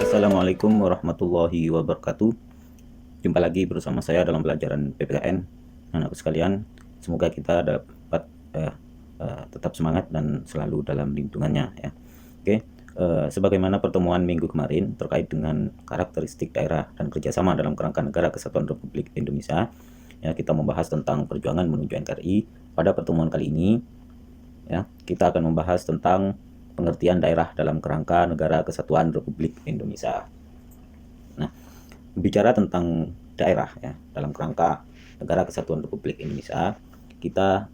Assalamualaikum warahmatullahi wabarakatuh. Jumpa lagi bersama saya dalam pelajaran PPKN. Anak-anakku sekalian, semoga kita dapat tetap semangat dan selalu dalam lindungannya ya. Oke, sebagaimana pertemuan minggu kemarin terkait dengan karakteristik daerah dan kerjasama dalam kerangka negara kesatuan Republik Indonesia, ya, kita membahas tentang perjuangan menuju NKRI. Pada pertemuan kali ini, ya, kita akan membahas tentang pengertian daerah dalam kerangka negara kesatuan Republik Indonesia. Nah, bicara tentang daerah ya dalam kerangka negara kesatuan Republik Indonesia, kita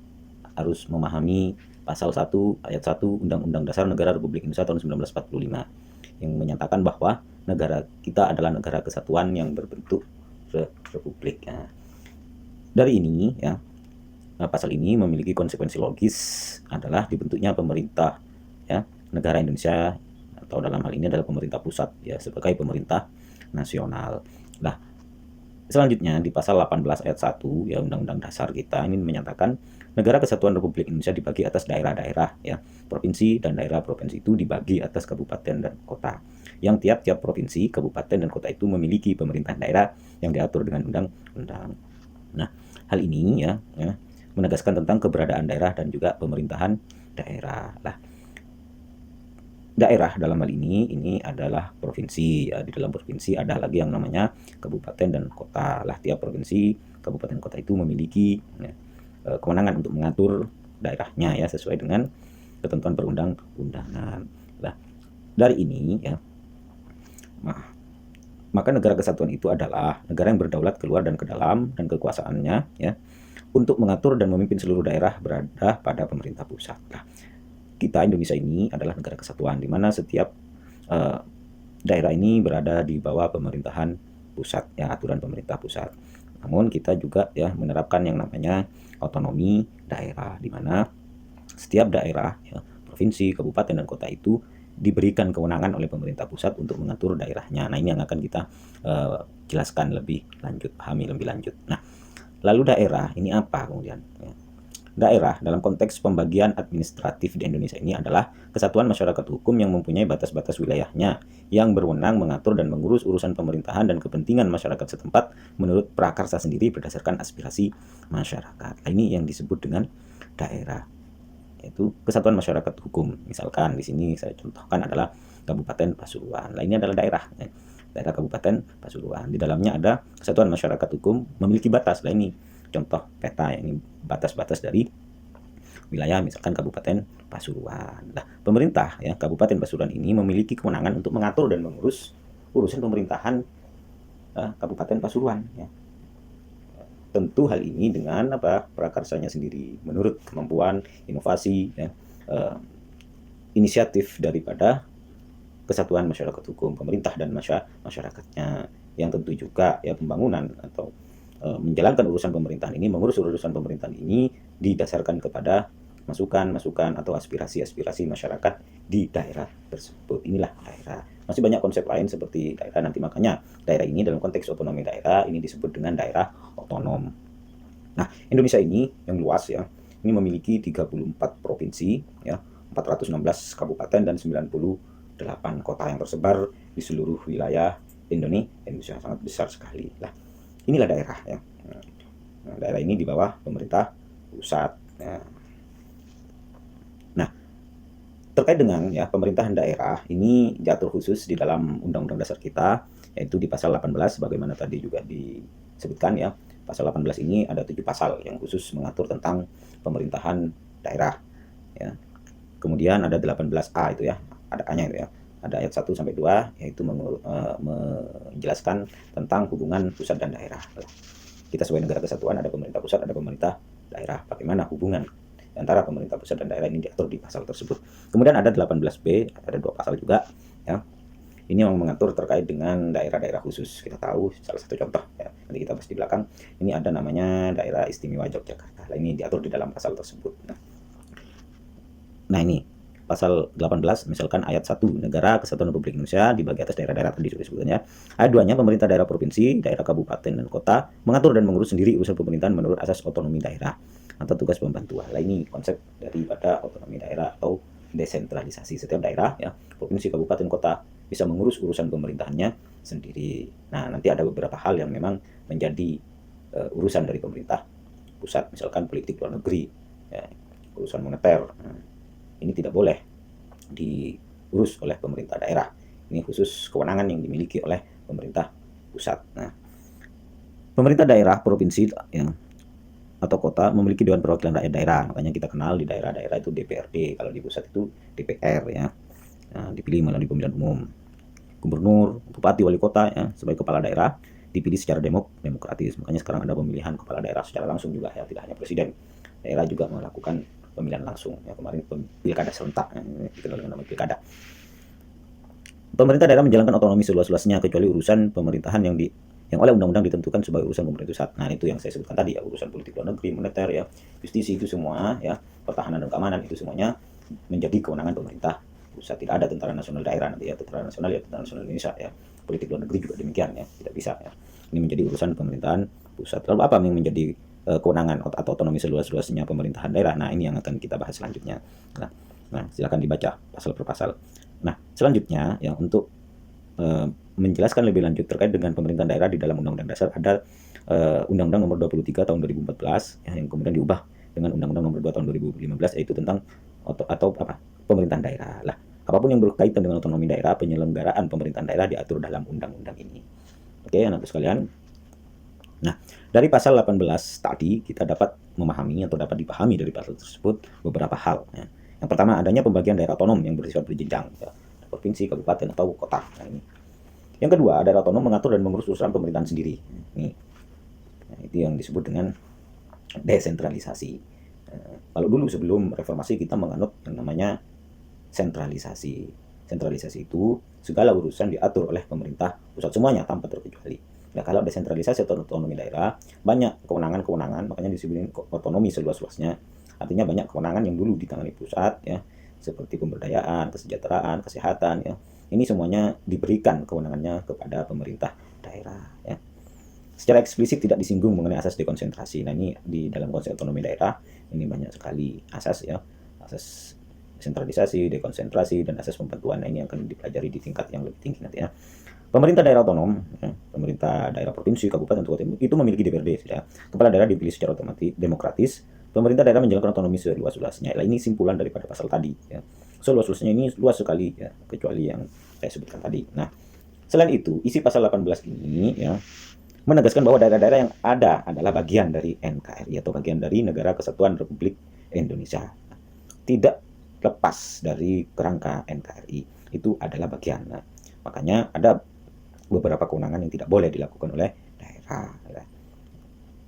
harus memahami pasal 1 ayat 1 Undang-Undang Dasar Negara Republik Indonesia tahun 1945 yang menyatakan bahwa negara kita adalah negara kesatuan yang berbentuk republik. Nah, dari ini ya, pasal ini memiliki konsekuensi logis adalah dibentuknya pemerintah ya negara Indonesia, atau dalam hal ini adalah pemerintah pusat ya sebagai pemerintah nasional. Nah, selanjutnya di pasal 18 ayat 1 ya Undang-Undang Dasar kita ini menyatakan negara kesatuan Republik Indonesia dibagi atas daerah-daerah ya. Provinsi dan daerah provinsi itu dibagi atas kabupaten dan kota. Yang tiap-tiap provinsi, kabupaten dan kota itu memiliki pemerintahan daerah yang diatur dengan undang-undang. Nah, hal ini ya menegaskan tentang keberadaan daerah dan juga pemerintahan daerah. Lah, daerah dalam hal ini adalah provinsi ya. Di dalam provinsi ada lagi yang namanya kabupaten dan kota. Lah, tiap provinsi, kabupaten, kota itu memiliki ya, kewenangan untuk mengatur daerahnya ya sesuai dengan ketentuan perundang-undangan. Nah, dari ini ya, maka negara kesatuan itu adalah negara yang berdaulat keluar dan ke dalam, dan kekuasaannya ya untuk mengatur dan memimpin seluruh daerah berada pada pemerintah pusat. Nah, kita Indonesia ini adalah negara kesatuan di mana setiap daerah ini berada di bawah pemerintahan pusat ya, aturan pemerintah pusat. Namun kita juga ya menerapkan yang namanya otonomi daerah, di mana setiap daerah ya, provinsi, kabupaten dan kota itu diberikan kewenangan oleh pemerintah pusat untuk mengatur daerahnya. Nah, ini yang akan kita jelaskan lebih lanjut, pahami lebih lanjut. Nah, lalu daerah ini apa kemudian? Ya. Daerah dalam konteks pembagian administratif di Indonesia ini adalah kesatuan masyarakat hukum yang mempunyai batas-batas wilayahnya, yang berwenang mengatur dan mengurus urusan pemerintahan dan kepentingan masyarakat setempat menurut prakarsa sendiri berdasarkan aspirasi masyarakat. Nah, ini yang disebut dengan daerah, yaitu kesatuan masyarakat hukum. Misalkan di sini saya contohkan adalah Kabupaten Pasuruan. Nah, ini adalah daerah, ya. Daerah Kabupaten Pasuruan. Di dalamnya ada kesatuan masyarakat hukum memiliki batas. Nah, ini contoh peta, ini batas-batas dari wilayah misalkan Kabupaten Pasuruan. Nah, pemerintah ya Kabupaten Pasuruan ini memiliki kewenangan untuk mengatur dan mengurus urusan pemerintahan Kabupaten Pasuruan ya. Tentu hal ini dengan prakarsanya sendiri menurut kemampuan, inovasi ya, inisiatif daripada kesatuan masyarakat hukum, pemerintah dan masyarakatnya, yang tentu juga ya pembangunan atau menjalankan urusan pemerintahan ini, mengurus urusan pemerintahan ini didasarkan kepada masukan-masukan atau aspirasi-aspirasi masyarakat di daerah tersebut. Inilah daerah. Masih banyak konsep lain seperti daerah nanti, makanya daerah ini dalam konteks otonomi daerah ini disebut dengan daerah otonom. Nah, Indonesia ini yang luas ya, ini memiliki 34 provinsi ya, 416 kabupaten dan 98 kota yang tersebar di seluruh wilayah Indonesia, sangat besar sekali. Lah, inilah daerah ya. Nah, daerah ini di bawah pemerintah pusat. Nah, terkait dengan ya pemerintahan daerah ini diatur khusus di dalam Undang-Undang Dasar kita, yaitu di pasal 18 sebagaimana tadi juga disebutkan ya. Pasal 18 ini ada 7 pasal yang khusus mengatur tentang pemerintahan daerah ya. Kemudian ada 18A itu ya, ada A-nya itu ya. Ada ayat 1 sampai 2 yaitu menjelaskan tentang hubungan pusat dan daerah. Kita sebagai negara kesatuan ada pemerintah pusat, ada pemerintah daerah. Bagaimana hubungan antara pemerintah pusat dan daerah ini diatur di pasal tersebut. Kemudian ada 18B, ada 2 pasal juga ya. Ini yang mengatur terkait dengan daerah-daerah khusus. Kita tahu salah satu contoh ya, nanti kita bahas di belakang. Ini ada namanya daerah istimewa Yogyakarta. Nah, ini diatur di dalam pasal tersebut. Nah, ini pasal 18 misalkan ayat 1 negara kesatuan Republik Indonesia dibagi atas daerah-daerah tadi disebutnya. Ayat 2-nya pemerintah daerah provinsi, daerah kabupaten dan kota mengatur dan mengurus sendiri urusan pemerintahan menurut asas otonomi daerah atau tugas pembantuan. Nah, ini konsep daripada otonomi daerah atau desentralisasi. Setiap daerah, ya, provinsi, kabupaten, kota bisa mengurus urusan pemerintahannya sendiri. Nah, nanti ada beberapa hal yang memang menjadi urusan dari pemerintah pusat, misalkan politik luar negeri, ya, urusan moneter. Nah, ini tidak boleh diurus oleh pemerintah daerah. Ini khusus kewenangan yang dimiliki oleh pemerintah pusat. Nah, pemerintah daerah, provinsi, yang atau kota memiliki Dewan Perwakilan Rakyat Daerah. Makanya kita kenal di daerah-daerah itu DPRD, kalau di pusat itu DPR, ya. Nah, dipilih melalui pemilihan umum. Gubernur, bupati, wali kota, ya, sebagai kepala daerah dipilih secara demokratis. Makanya sekarang ada pemilihan kepala daerah secara langsung juga, ya, tidak hanya presiden. Daerah juga melakukan pemilihan langsung. Ya, kemarin pilkada serentak, ya, dikenal dengan nama pilkada. Pemerintah daerah menjalankan otonomi seluas-luasnya kecuali urusan pemerintahan yang oleh undang-undang ditentukan sebagai urusan pemerintah pusat. Nah, itu yang saya sebutkan tadi, ya, urusan politik luar negeri, moneter, ya, justisi, itu semua, ya, pertahanan dan keamanan, itu semuanya menjadi kewenangan pemerintah pusat. Tidak ada tentara nasional daerah nanti, ya, tentara nasional, ya, tentara nasional Indonesia, ya. Politik luar negeri juga demikian, ya, tidak bisa, ya. Ini menjadi urusan pemerintahan pusat. Lalu apa yang menjadi kewenangan atau otonomi seluas-luasnya pemerintahan daerah? Nah, ini yang akan kita bahas selanjutnya. Nah, silakan dibaca pasal per pasal. Nah, selanjutnya, ya, untuk menjelaskan lebih lanjut terkait dengan pemerintahan daerah di dalam Undang-Undang Dasar ada Undang-Undang Nomor 23 Tahun 2014, ya, yang kemudian diubah dengan Undang-Undang Nomor 2 Tahun 2015, yaitu tentang pemerintahan daerah. Lah, apapun yang berkaitan dengan otonomi daerah, penyelenggaraan pemerintahan daerah diatur dalam undang-undang ini. Oke, anak sekalian. Nah, dari pasal 18 tadi kita dapat memahami atau dapat dipahami dari pasal tersebut beberapa hal, ya. Yang pertama, adanya pembagian daerah otonom yang bersifat berjenjang, ya, provinsi, kabupaten, atau kota. Nah, ini. Yang kedua, daerah otonom mengatur dan mengurus urusan pemerintahan sendiri. Ini. Nah, itu yang disebut dengan desentralisasi. Kalau dulu sebelum reformasi kita menganut yang namanya sentralisasi. Sentralisasi itu segala urusan diatur oleh pemerintah pusat semuanya tanpa terkecuali. Nah, kalau desentralisasi atau otonomi daerah, banyak kewenangan-kewenangan, makanya disebut otonomi seluas-luasnya. Artinya banyak kewenangan yang dulu ditangani pusat, ya, seperti pemberdayaan, kesejahteraan, kesehatan, ya. Ini semuanya diberikan kewenangannya kepada pemerintah daerah, ya. Secara eksplisit tidak disinggung mengenai asas dekonsentrasi. Nah, ini di dalam konsep otonomi daerah ini banyak sekali asas, ya. Asas sentralisasi, dekonsentrasi, dan asas pembantuan. Nah, ini akan dipelajari di tingkat yang lebih tinggi nanti, ya. Pemerintah daerah otonom, ya, pemerintah daerah provinsi, kabupaten, kota itu memiliki DPRD, ya. Kepala daerah dipilih secara otomatis demokratis. Pemerintah daerah menjalankan otonomi seluas-luasnya. Nah, ini simpulan daripada pasal tadi, ya. Seluas-luasnya ini luas sekali, ya, kecuali yang saya sebutkan tadi. Nah, selain itu, isi pasal 18 ini, ya, menegaskan bahwa daerah-daerah yang ada adalah bagian dari NKRI atau bagian dari Negara Kesatuan Republik Indonesia. Tidak lepas dari kerangka NKRI, itu adalah bagian. Nah, makanya ada beberapa kewenangan yang tidak boleh dilakukan oleh daerah, ya.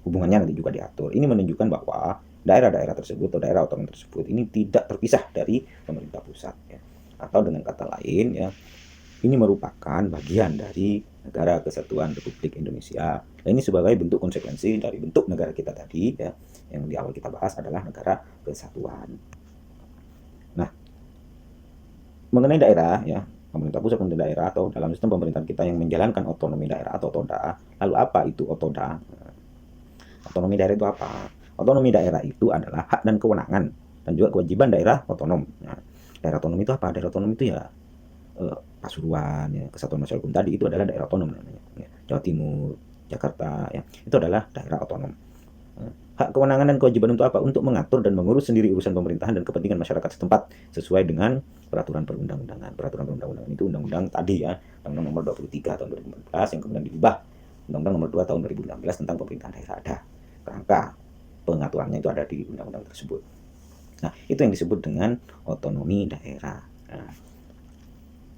Hubungannya nanti juga diatur. Ini menunjukkan bahwa daerah-daerah tersebut atau daerah otonom tersebut ini tidak terpisah dari pemerintah pusat, ya. Atau dengan kata lain, ya, ini merupakan bagian dari Negara Kesatuan Republik Indonesia. Nah, ini sebagai bentuk konsekuensi dari bentuk negara kita tadi, ya, yang di awal kita bahas adalah negara kesatuan. Nah, mengenai daerah, ya, pemerintah pusat, pemerintah daerah, atau dalam sistem pemerintahan kita yang menjalankan otonomi daerah atau otoda. Lalu apa itu otoda? Otonomi daerah itu apa? Otonomi daerah itu adalah hak dan kewenangan dan juga kewajiban daerah otonom. Nah, daerah otonom itu apa? Daerah otonom itu, ya, Pasuruan, ya, Kesatuan Masyarakat Hukum tadi itu adalah daerah otonom namanya, ya. Jawa Timur, Jakarta, ya, itu adalah daerah otonom. Hak kewenangan dan kewajiban untuk apa? Untuk mengatur dan mengurus sendiri urusan pemerintahan dan kepentingan masyarakat setempat sesuai dengan peraturan perundang-undangan. Peraturan perundang-undangan itu undang-undang tadi, ya, Undang-Undang Nomor 23 Tahun 2014 yang kemudian diubah Undang-Undang Nomor 2 Tahun 2016 tentang pemerintahan daerah. Ada kerangka pengaturannya itu ada di undang-undang tersebut. Nah, itu yang disebut dengan otonomi daerah. Nah,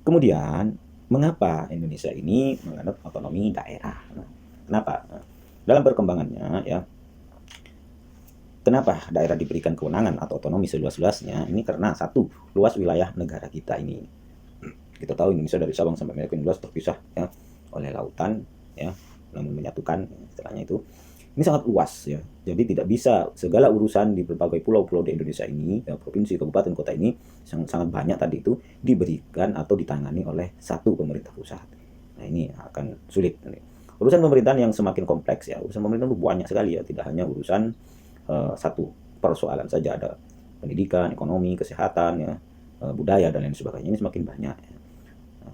kemudian, mengapa Indonesia ini menganut otonomi daerah? Nah, kenapa? Nah, dalam perkembangannya, ya, kenapa daerah diberikan kewenangan atau otonomi seluas-luasnya? Ini karena satu, luas wilayah negara kita ini. Kita tahu Indonesia dari Sabang sampai Merauke luas terpisah, ya, oleh lautan, ya, namun menyatukan, istilahnya itu. Ini sangat luas, ya. Jadi tidak bisa segala urusan di berbagai pulau-pulau di Indonesia ini, ya, provinsi, kabupaten, kota ini sangat banyak tadi itu diberikan atau ditangani oleh satu pemerintah pusat. Nah, ini akan sulit. Urusan pemerintahan yang semakin kompleks, ya. Urusan pemerintahan itu banyak sekali, ya. Tidak hanya urusan satu persoalan saja, ada pendidikan, ekonomi, kesehatan, ya, budaya dan lain sebagainya ini semakin banyak ya.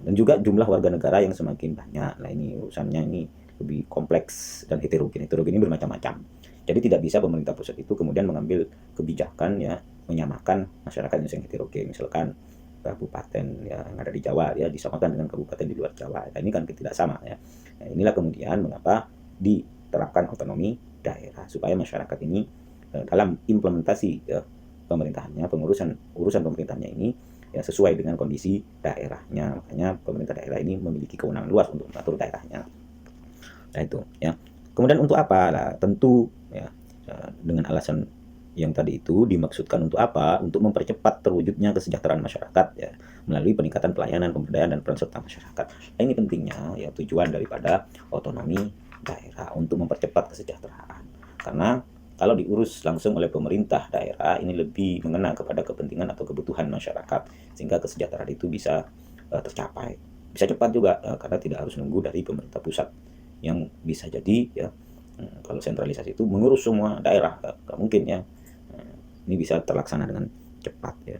Dan juga jumlah warga negara yang semakin banyak. Nah ini urusannya ini lebih kompleks dan heterogen. Heterogen ini bermacam-macam. Jadi tidak bisa pemerintah pusat itu kemudian mengambil kebijakan ya menyamakan masyarakat yang heterogen. Misalkan kabupaten ya, yang ada di Jawa ya disamakan dengan kabupaten di luar Jawa. Nah, ini kan tidak sama ya. Nah, inilah kemudian mengapa diterapkan otonomi daerah supaya masyarakat ini dalam implementasi ya, pemerintahannya, urusan pemerintahnya ini ya sesuai dengan kondisi daerahnya. Makanya pemerintah daerah ini memiliki kewenangan luas untuk mengatur daerahnya. Nah itu ya. Kemudian untuk apa? Nah, tentu ya dengan alasan yang tadi itu dimaksudkan untuk apa? Untuk mempercepat terwujudnya kesejahteraan masyarakat ya melalui peningkatan pelayanan, pemberdayaan dan peran serta masyarakat. Nah, ini pentingnya ya tujuan daripada otonomi daerah untuk mempercepat kesejahteraan. Karena kalau diurus langsung oleh pemerintah daerah ini lebih mengena kepada kepentingan atau kebutuhan masyarakat sehingga kesejahteraan itu bisa tercapai. Bisa cepat juga karena tidak harus nunggu dari pemerintah pusat yang bisa jadi ya kalau sentralisasi itu mengurus semua daerah nggak mungkin ya. Ini bisa terlaksana dengan cepat ya.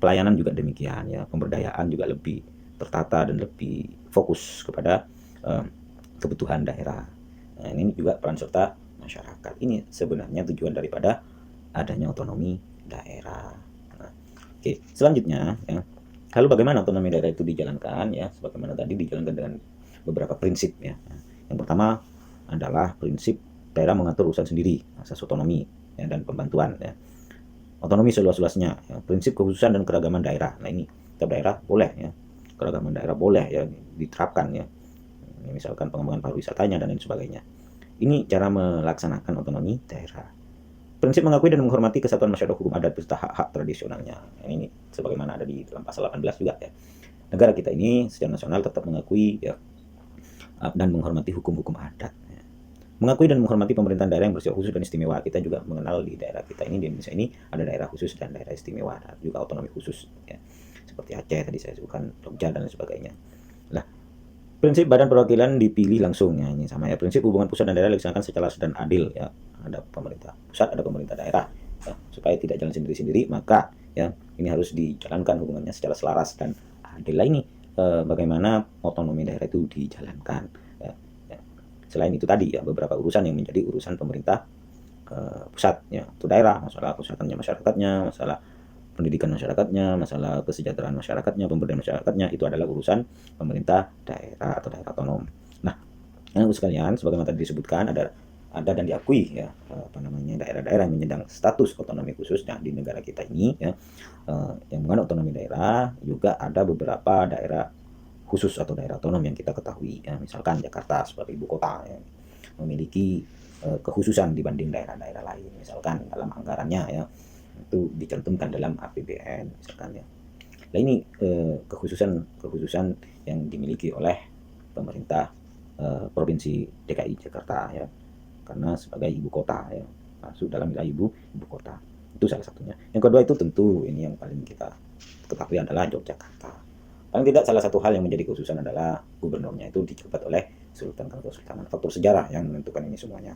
Pelayanan juga demikian ya, pemberdayaan juga lebih tertata dan lebih fokus kepada kebutuhan daerah. Nah, ini juga peran serta masyarakat. Ini sebenarnya tujuan daripada adanya otonomi daerah. Nah, oke, selanjutnya ya. Lalu bagaimana otonomi daerah itu dijalankan ya? Sebagaimana tadi dijalankan dengan beberapa prinsip ya. Yang pertama adalah prinsip daerah mengatur urusan sendiri, asas otonomi ya, dan pembantuan ya. Otonomi seluas-luasnya, ya, prinsip kekhususan dan keragaman daerah. Nah ini setiap daerah boleh ya, keragaman daerah boleh ya diterapkan ya. Misalkan pengembangan pariwisatanya dan lain sebagainya. Ini cara melaksanakan otonomi daerah. Prinsip mengakui dan menghormati kesatuan masyarakat hukum adat beserta hak-hak tradisionalnya. Ini sebagaimana ada di dalam pasal 18 juga ya. Negara kita ini secara nasional tetap mengakui ya dan menghormati hukum-hukum adat. Ya. Mengakui dan menghormati pemerintahan daerah yang bersifat khusus dan istimewa. Kita juga mengenal di daerah kita ini di Indonesia ini ada daerah khusus dan daerah istimewa, dan juga otonomi khusus ya. Seperti Aceh tadi saya sebutkan, Jogja dan sebagainya. Nah, prinsip badan perwakilan dipilih langsung ya, ini sama ya. Prinsip hubungan pusat dan daerah dilaksanakan secara dan adil ya. Ada pemerintah pusat, ada pemerintah daerah. Ya, supaya tidak jalan sendiri-sendiri, maka ya ini harus dijalankan hubungannya secara selaras dan adil. Lah ini bagaimana otonomi daerah itu dijalankan. Ya, ya. Selain itu tadi ya beberapa urusan yang menjadi urusan pemerintah pusat ya, itu daerah, masalah kesehatannya masyarakatnya, masalah pendidikan masyarakatnya, masalah kesejahteraan masyarakatnya, pemberdayaan masyarakatnya, itu adalah urusan pemerintah daerah atau daerah otonom. Nah, anak sekalian, sebagaimana tadi disebutkan ada dan diakui ya daerah-daerah yang menyandang status otonomi khusus. Nah, di negara kita ini ya yang mengandung otonomi daerah juga ada beberapa daerah khusus atau daerah otonom yang kita ketahui ya, misalkan Jakarta sebagai ibu kota ya, memiliki kekhususan dibanding daerah-daerah lain, misalkan dalam anggarannya ya itu dicantumkan dalam APBN misalkan ya. Nah ini kekhususan yang dimiliki oleh pemerintah Provinsi DKI Jakarta ya, karena sebagai ibu kota ya, masuk dalam wilayah ibu kota. Itu salah satunya. Yang kedua itu tentu ini yang paling kita ketahui adalah Yogyakarta. Paling tidak salah satu hal yang menjadi kekhususan adalah gubernurnya itu dijabat oleh Sultan atau Kesultanan. Faktor sejarah yang menentukan ini semuanya.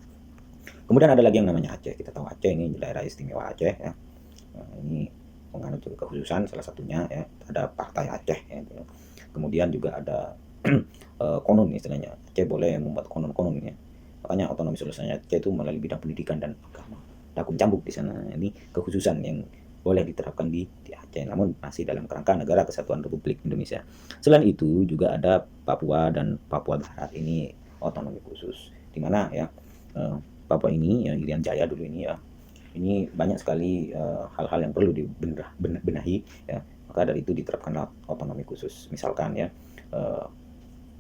Kemudian ada lagi yang namanya Aceh. Kita tahu Aceh ini daerah istimewa Aceh ya. Nah, ini menganut kekhususan salah satunya ya. Ada Partai Aceh ya. Kemudian juga ada konon istilahnya. Aceh boleh membuat konon-konon ya. Makanya otonomi seluruhnya Aceh itu melalui bidang pendidikan dan agama. Dakum cambuk di sana. Ini kekhususan yang boleh diterapkan di Aceh, namun masih dalam kerangka negara kesatuan Republik Indonesia. Selain itu juga ada Papua dan Papua Barat, ini otonomi khusus, di mana ya Papua ini ya Irian Jaya dulu ini ya, ini banyak sekali hal-hal yang perlu dibenahi ya, maka dari itu diterapkanlah otonomi khusus. Misalkan ya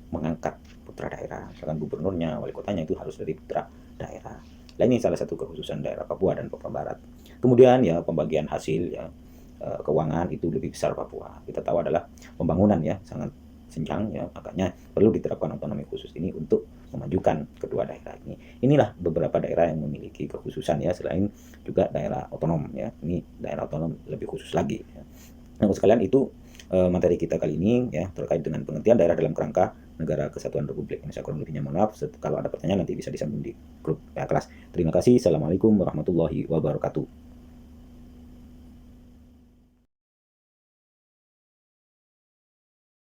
mengangkat putra daerah, misalkan gubernurnya, wali kotanya itu harus dari putra daerah. Nah ini salah satu kekhususan daerah Papua dan Papua Barat. Kemudian ya pembagian hasil ya keuangan itu lebih besar Papua. Kita tahu adalah pembangunan ya sangat senjang ya, makanya perlu diterapkan otonomi khusus ini untuk memajukan kedua daerah ini. Inilah beberapa daerah yang memiliki kekhususan ya, selain juga daerah otonom ya. Ini daerah otonom lebih khusus lagi ya. Nah, sekalian itu materi kita kali ini ya terkait dengan pengertian daerah dalam kerangka negara kesatuan Republik Indonesia. Kurang lebihnya mohon maaf. Kalau ada pertanyaan nanti bisa disambung di grup ya, kelas. Terima kasih. Assalamualaikum warahmatullahi wabarakatuh.